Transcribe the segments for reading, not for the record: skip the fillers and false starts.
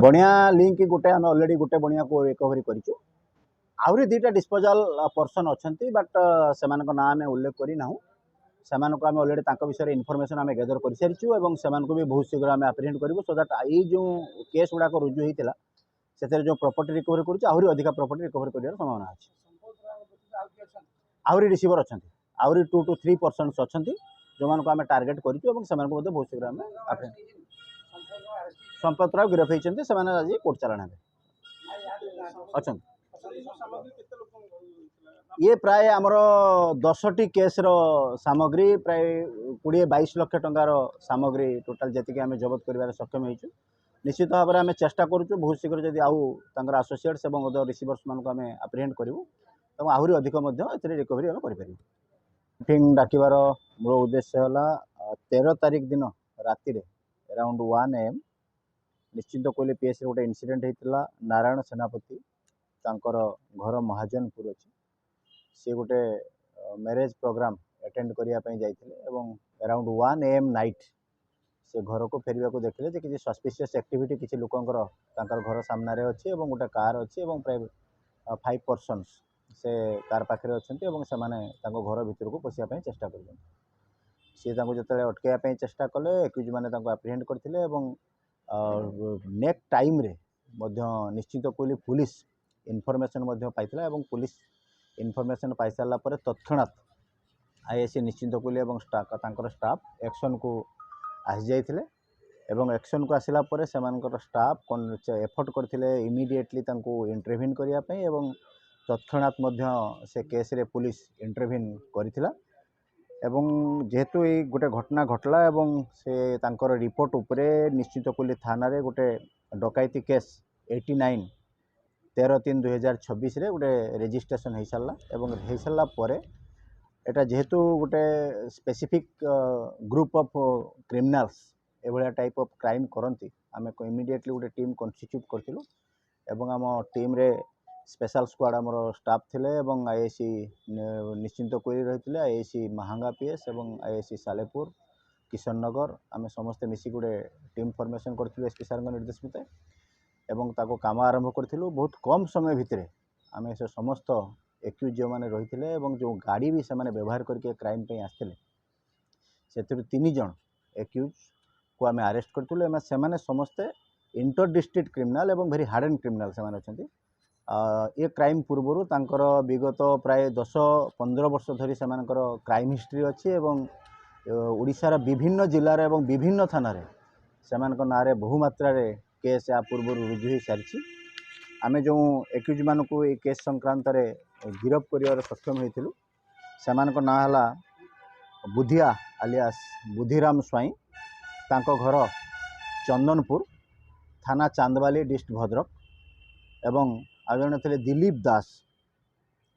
बणिया लिंक गोटे आम अलरेडी गोटे बणिया को रिकवरी करूँ आहरी दुईटा डिस्पोजाल पर्सन अच्छा बट से ना आम उल्लेख करना से आम अलरेडी विषय इनफर्मेशन आम गैदर कर सारी और से भी बहुत शीघ्र आम एप्रिहेंड करूँ सो दैट ये जो केस गुड़ाक रुजु होता से जो प्रॉपर्टी रिकवरी करूँ आहरी अधिक प्रॉपर्टी रिकवरी कर संभावना अच्छी आहरी रिसीवर अच्छा आहरी 2 to 3 पर्सन्स अच्छा जो मानक आम टार्गेट करूँ बहुत शीघ्र आम संपत राव गिरफ होती से आज कोर्ट चालाण अच्छा ये प्राय आमर 10टी केस सामग्री प्राय 20-22 लाख टंकार सामग्री टोटाल जी आम जबत कर सक्षम हो निश्चित भाव में आम चेष्टा करूँ बहुत शीघ्र जब आउ आसोसीएट्स और अदर रिसीवर्स मानक आम एप्रिहेंड करूँ तो आहरी अधिक रिकवरी आम कर मीटिंग डाकिबार मूल उद्देश्य है 13 तारिख दिन राति अराउंड 1 AM निश्चिंत कोहली पीएस गोटे इनसीडेंट होता नारायण सेनापति तांकर घर महाजनपुर अच्छी सी गोटे मैरेज प्रोग्राम अटेंड करने जाते अराउंड 1 AM नाइट से घर को फेरवा को देखले जे किसी सस्पिशियस एक्टिविटी किसी लोकंकर घर सामने अच्छी गोटे कार अच्छी प्राय 5 पर्सन्स से कार पाखे अच्छा घर भीतर को पशिया चेष्टा कर सी जो अटकवाई चेष्टा कले एक्यूज मैंने एप्रिहेंड करते नेक्स्ट टाइम रे निश्चित कोहली पुलिस इनफॉरमेशन पाइला और पुलिस इनफॉरमेशन पाई सारा पर तत्क्षणात आईएससी निश्चित कोहली और स्टाफ एक्शन को आसी जाइए एवं एक्शन को आसला स्टाफ एफर्ट करते इमिडिएटली इंटरव्यून करने तत्क्षणात से केस रे पुलिस इंटरव्यून करथिला एवं जेहेतु ये गोटे घटना घटला एवं से तांकर रिपोर्ट उपरे निश्चित कोहली थाना रे गोटे डकैती केस 89 13/3/2026 रे गोटे रजिस्ट्रेशन हो सारा एवं हो सारा पर एटा जेहेतु गोटे स्पेसिफिक ग्रुप ऑफ क्रिमिनल्स एभलिया टाइप ऑफ क्राइम करती आम इमिडिएटली गोटे टीम कन्स्टिट्यूट करथिलु एवं आम टीम रे स्पेशल स्क्वाड आमर स्टाफ थिले एवं आईएससी निश्चिंत कोहली रही आईएससी महांगा पीएस एवं आईएससी सालेपुर किशन नगर आम समस्ते मिसी गोटे टीम फॉर्मेशन करूँ एसपी सार निर्देश मते एवं ताको काम आरंभ करूँ बहुत कम समय भितर आम से समस्त एक्यूज जो मैंने रही थे जो गाड़ी भी से व्यवहार करके क्राइम पे आसते से 3 जन एक्यूज को आम अरेस्ट करूँ से समस्ते इंटर डिस्ट्रिक्ट क्रिमिनाल एवं वेरी हार्डन क्रिमिनाल से अच्छा ये क्राइम पूर्वर तांकर विगत प्राय 10-15 वर्ष धरी से क्राइम हिस्ट्री अच्छी एवं ओडिशार विभिन्न जिलार एवं विभिन्न थाना से ना बहुमात्रा केस या पूर्व रुजु हो सारी आम जो एक्यूज मान को ये केस संक्रांत गिरफ कर सक्षम होइथिलु से ना है बुधिया आलियास बुधिराम स्वाई तांको घर चंदनपुर थाना चांदवाली डिस्ट्रिक्ट भद्रक एवं आ जड़े थे दिलीप दास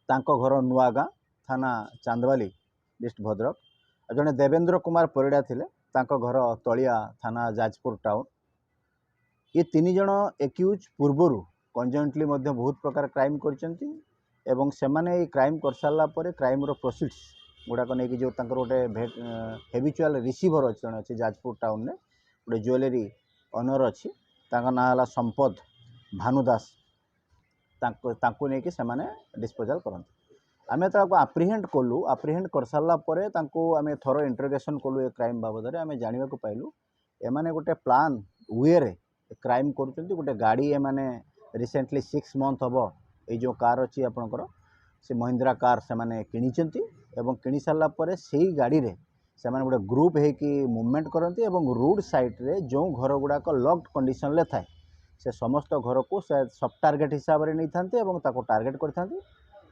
तांको घर नुआगाँ थाना चांदवाली डिस्ट्रिक्ट भद्रक आ जड़े देवेंद्र कुमार परिड़ा थिले तांको घर तलिया थाना जाजपुर टाउन ये 3 जन एक्यूज पूर्वर कंजॉइंटली बहुत प्रकार क्राइम करचंती एवं सेमाने क्राइम कर सारा पर क्राइम रो प्रोसीड्स गुड़ाक नहीं जो गोटे हेबिचुआल रिसीवर अच्छे जाजपुर टाउन में गोटे ज्वेलरी ओनर अच्छी ना है संपद भानुदास तांको नहीं कि डिस्पोजाल करते आम आप्रिहेंड कलु आप्रिहेंड कर सारा पर आम थोर इंटरोगेशन कलु ए क्राइम बाबद आम जाना पाइलु एमाने गोटे प्लान वे रे क्राइम कर गोटे गाड़ी एमाने रिसेंटली 6 मंथ हम ये जो कार अच्छी आपणकर से महिंद्रा कार से माने किनिचंती एवं किनी सारा पर से गाड़ी रे से माने गोटे ग्रुप है कि मूवमेंट करती एवं रोड साइड रे जो घर गुड़ाक लॉक्ड कंडीशन ले थाए से समस्त घर को सब टार्गेट हिसाब से नहीं था टार्गेट करते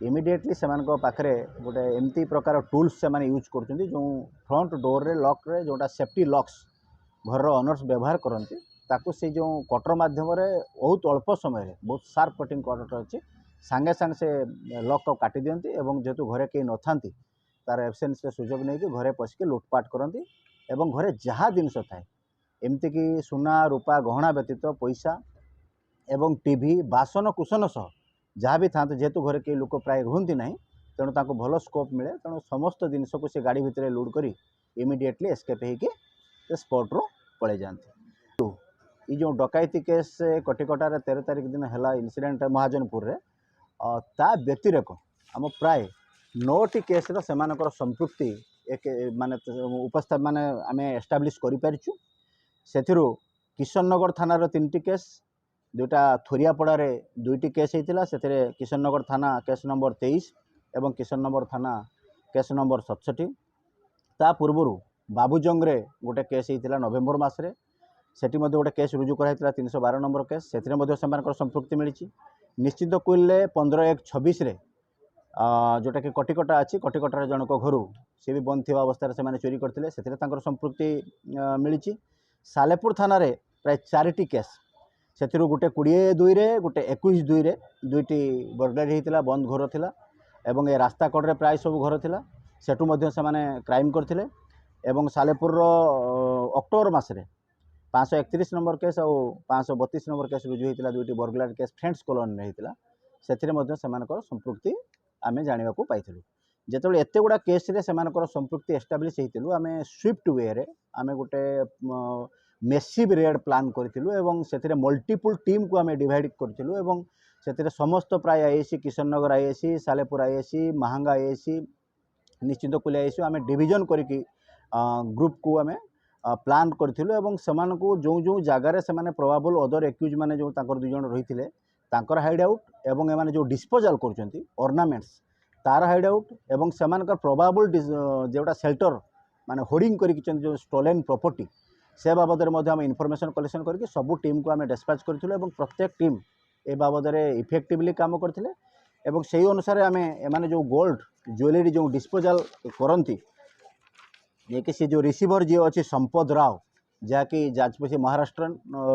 इमिडिएटली से पाखे गोटे एमती प्रकार टूल्स से यूज कर जो फ्रंट डोर रे लॉक रे जोटा सेफ्टी लॉक्स घर ओनर्स व्यवहार करती ताकू से जो कटर माध्यम बहुत अल्प समय बहुत शार्प कटिंग कटर अच्छी सांगे सांगे से लॉक को काटी दियंती एवं जेहेतु घरे कहीं न था तार एब्सेंस सुजोग नहीं कि घरे पशिकी लुटपाट करती एवं घरे जहाँ जिनस थाए एमती कि सुना रूपा गहना व्यतीत पैसा एवं टीवी बासन कुसन सह जहाँ भी था जेहेतु घरे कई लोक प्राय रुहति ना तेणु ताको भल स्कोप मिले तेणु समस्त जिनस को से गाड़ी भितर लोड कर इमिडिएटली एस्केप होकर स्पॉट रू पड़े जाते ये जो डकैती केस कटिकटार 13 तारिख दिन है इनसीडेंट महाजनपुर रे ता व्यतिरेक आम प्राय 9टी केस्र से संपृक्ति एक माने उपस्था माने आम एस्टाब्लीश करूँ से किशननगर थानार 3टी केस 2टा थोरियापड़े 2टी केस होता से किशननगर थाना केस नंबर 23 एवं किशननगर थाना केस नंबर 67 ता पूर्वर बाबूजंगे गोटे केस होता नवेम्बर मसरे सेठी गोटे केस रुजु कराइला 312 नंबर केस से संपृक्ति मिली निश्चित कुल 15/1/26 जोटा कि कटिकटा अच्छी कटिकटार जनक घर सी भी बंद थी अवस्था से चोरी करते से संपृक्ति मिली सालेपुर थाना रे प्राय 4टी केस से गोटे 22 गोटे 21/2 2टी बर्गलारी होता बंद घर थिला एवं ए रास्ता कड़े प्राय सब घर थिला सेठू मध्य से क्राइम करथिले एवं सालेपुर अक्टोबर मसरे 531 नंबर केस और 532 नंबर केस रुजु होता 2टी बर्गलारी केस फ्रेंड्स कॉलोनी होता से संपृक्ति आम जाना पाई जिते एत गुड़ा केस संपृक्ति एस्टाब्लीश होती आम स्विफ्ट वे रे आम गोटे मेसिव रेड प्लान करूँ से मल्टीपल टीम को आम डिवाइड करूँ से समस्त प्राय IAC Kishannagar IAC Salepur IAC Mahanga IAC निश्चित कुल आईएसी आम डिविजन करके ग्रुप को आम प्लान करूँ से जो जगार से प्रोबाबल अदर एक्यूज मैंने जो 2 जन रही तांकर हाइड आउट एवं एमाने जो डिस्पोजल करछंती ऑर्नामेंट्स तार हाइड आउट एवं सेमानकर प्रोबाबल जोटा सेल्टर माने होर्डिंग करके जो स्टोलेन प्रॉपर्टी से बाबद आम इनफॉरमेशन कलेक्शन करके सबू टीम को आम डिस्पैच करूँ प्रत्येक टीम ए बाबद इफेक्टिवली काम करते एवं से अनुसार आम एमाने जो गोल्ड ज्वेलरी जो डिस्पोजल करती ये कि सी जो रिसीवर जी अच्छी संपद राव जहाँकि जाजपुर से महाराष्ट्र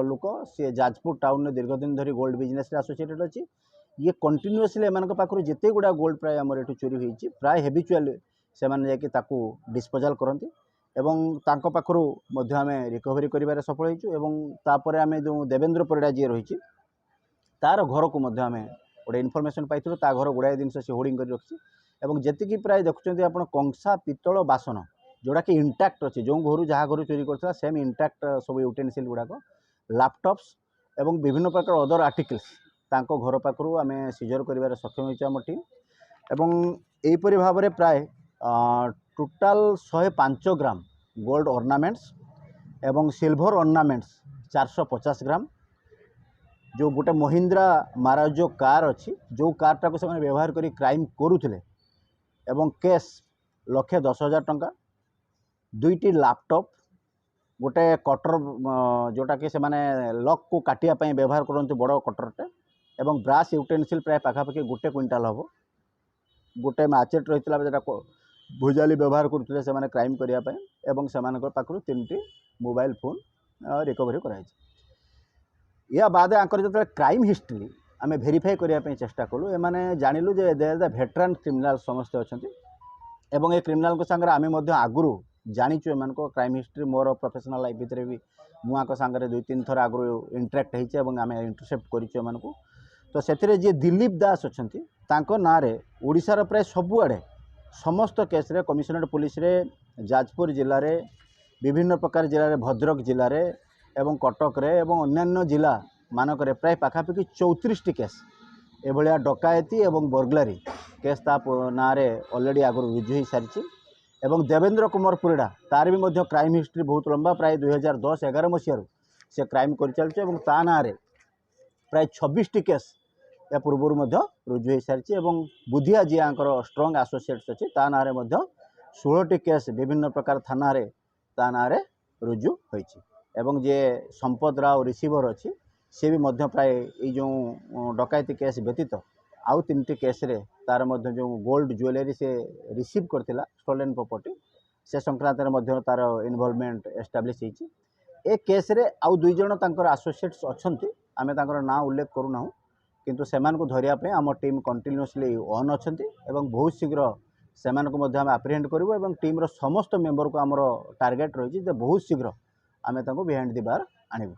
लोक सी जाजपुर टाउन में दीर्घ दिन धरी गोल्ड बिजनेस एसोसिएटेड अच्छी ये कंटिन्यूअसली एम पाखु जिते गुड़ा गोल्ड प्राय आमर ये चोरी होती प्राय हेबिचुआली से जाकि डिस्पोजल करती एवं तांको पाखु आम रिकवरी कर सफल होपर आम जो देवेंद्र परिड़ा जी रही तार घर को आम गोटे इनफॉरमेशन पाई ता घर गुड़ाए जिन से होर्डिंग कर रखी जी प्राय देखुं आप कंसा पितल बासन जोड़ा कि इंटैक्ट अच्छी जो घर जहाँ घर चोरी करता सेम इंटैक्ट सब यूटेनसिल गुड़ाक लैपटॉप्स एवं विभिन्न प्रकार अदर आर्टिकल्स तांको घर पाखु आम सीजर कर सक्षम होम टीम एवं यहीपरि भाव में प्राय टोटाल 105 ग्राम गोल्ड ऑर्नामेंट्स एवं सिल्वर ऑर्नामेंट्स 450 ग्राम जो गोटे महिंद्रा माराजो कार अच्छी जो कारटा को से व्यवहार करी क्राइम करुले एवं कैश 1,10,000 टंका 2टी लैपटॉप गोटे कटर जोटा कि से लॉक को काटिया व्यवहार करते बड़ कटरटे एवं ब्रास यूटेनसिल प्राय पाखापाखि 1 क्विंटाल हम गोटे मैचेट रही है भुजाली व्यवहार करते से क्राइम करने एवं से पाखु 3टी मोबाइल फोन रिकवरी कराई या बाद आंकर जो क्राइम हिस्ट्री आम भेरीफाई करने चेष्टा कलु एमाने जानिलु जे दे द भेटरान क्रिमिनाल समस्ते अच्छा एवं ये क्रिमिनाल सागर आम आगुरी जाचु एम क्राइम हिस्ट्री मोर प्रोफेशनल लाइफ भितर भी मुआक सागर 2-3 थर आगुरी इंटराक्ट होमें इंटरसेप्ट करूँ तो से जी दिलीप दास अच्छा ना ओडिशार प्राय सबुआड़े समस्त केस रे कमिशनरेट पुलिस रे जाजपुर जिले में विभिन्न प्रकार जिले में भद्रक जिले में एवं कटक रे एवं अन्यान्य जिला मानक प्राय पाखापाखि 34टी केस एभलिया डकायती एवं बर्गलारी केस ता ना ऑलरेडी आगुरी रुजु हो सारी एवं देवेंद्र कुमार परिड़ा तार भी क्राइम हिस्ट्री बहुत लंबा प्राय 2010-11 मसीह से क्राइम कर चलছে এবং ता ना प्राय 26टी केस या पूर्वर रुजु हो सारी एवं बुधिया जी स्ट्रंग एसोसिएट्स अच्छी ता ना 16टी केस विभिन्न प्रकार थाना ता ना रुजु होती एवं जे संपद राव रिसीवर अच्छी सी भी प्राय जो डकायती केस व्यतीत आउ 3टी केस रे तार जो गोल्ड ज्वेलरी से रिसीव करथिला स्टोलेन प्रॉपर्टी से संक्रांत तार इन्वॉल्वमेंट एस्टाब्लिश होती ए केस रे आउ 2 जन तांकर एसोसिएट्स अच्छी आम तांकर ना उल्लेख करूना किंतु सेमान को धरिया आम टीम कंटिन्यूअसली ऑन अच्छी एवं बहुत शीघ्र सेमान को आम एप्रिहेंड करूँ एवं टीम रो समस्त मेंबर को आमर टार्गेट रही बहुत शीघ्र आम बिहाइंड द बार आणबू।